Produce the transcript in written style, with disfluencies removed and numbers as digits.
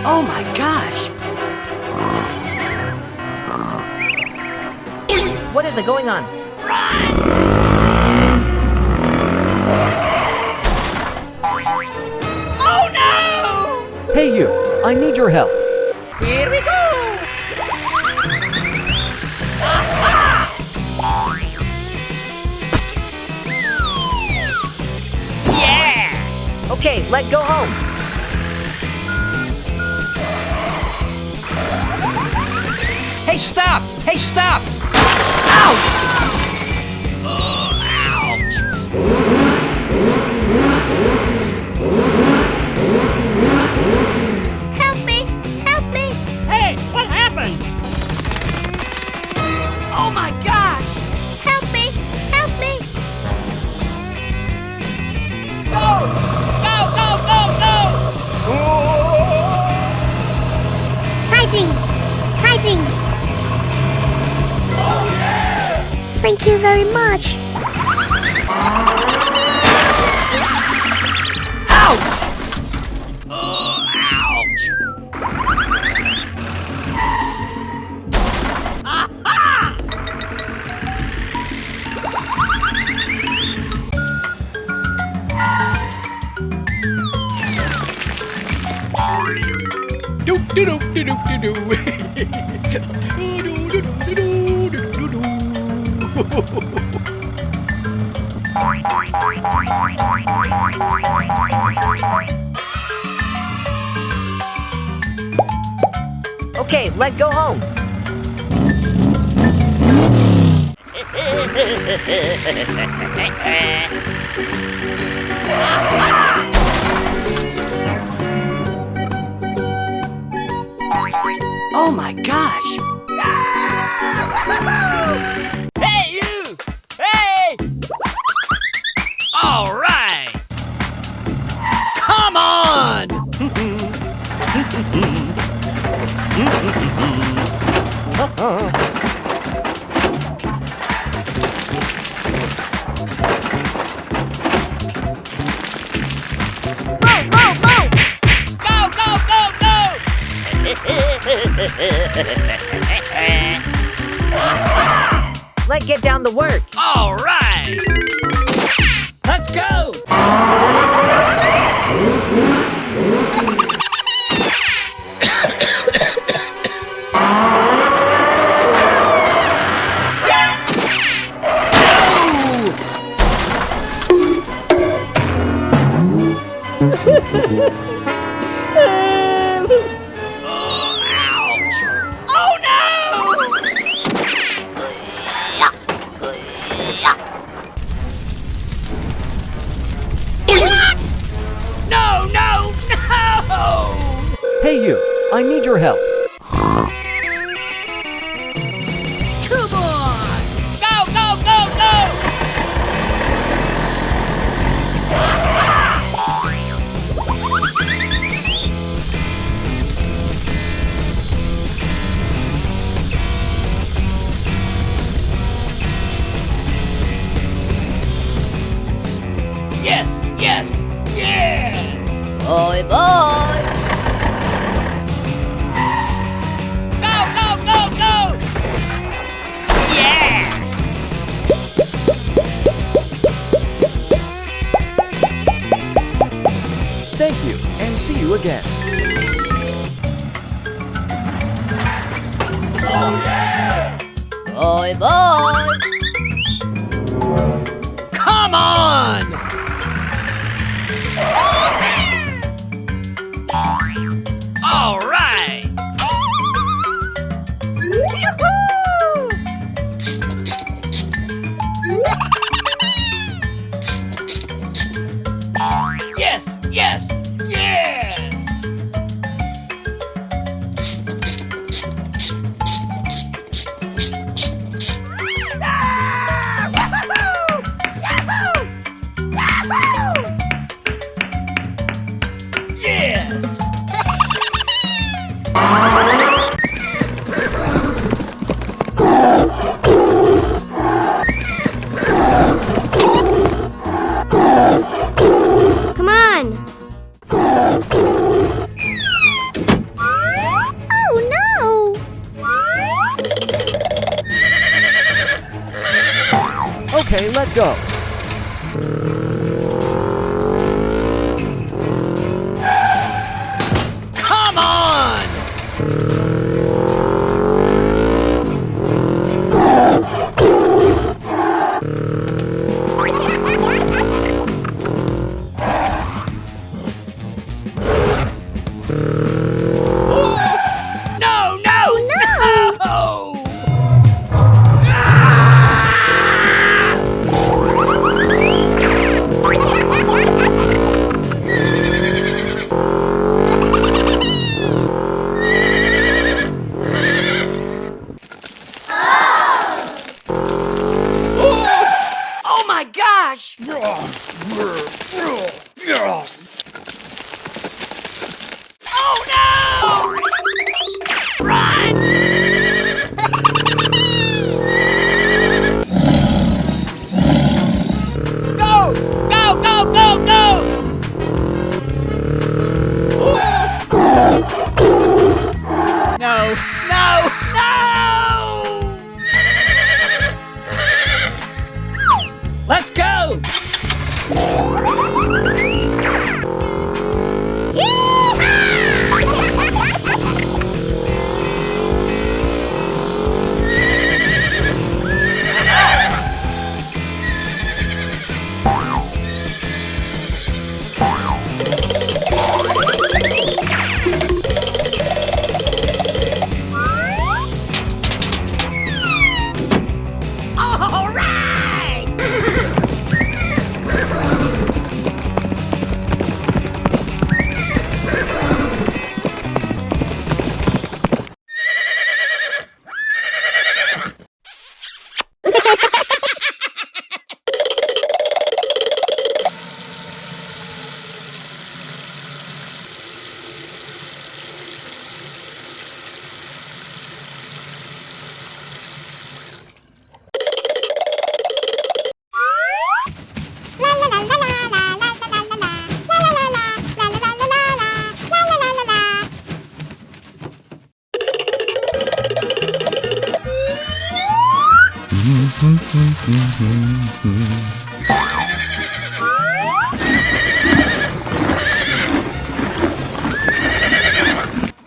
Oh my gosh! What is going on? Oh no! Hey you, I need your help. Here we go! Yeah! Okay, let's go home. Hey, stop! Hey, stop! Ouch! Oh, ouch! Help me! Help me! Hey, what happened? Oh my gosh! Help me! Help me! Go! Go, go, go, go! Fighting! Fighting! Oh yeah! Thank you very much. Ouch! Oh, ouch! Aha! Do do do do do do Okay, let's go home. Oh my gosh! Hey you! Hey! All right! Come on! Move! Move! Move! Go, go, go, go! Let's get down to work. All right! Let's go! Oh, ouch! Oh no! No, no, no! Hey you, I need your help. Come on! Go, go, go, go! Yes, yes, yes! Boy, boy! Go, go, go, go! Yeah! Thank you, and see you again. Boy, boy! Come on! All right! Yes, yes, yes! let go. Come on! No, no, no! Oh my gosh! Oh no! Run! Go! Go, go, go, go! No, no, no! Let's go! All right!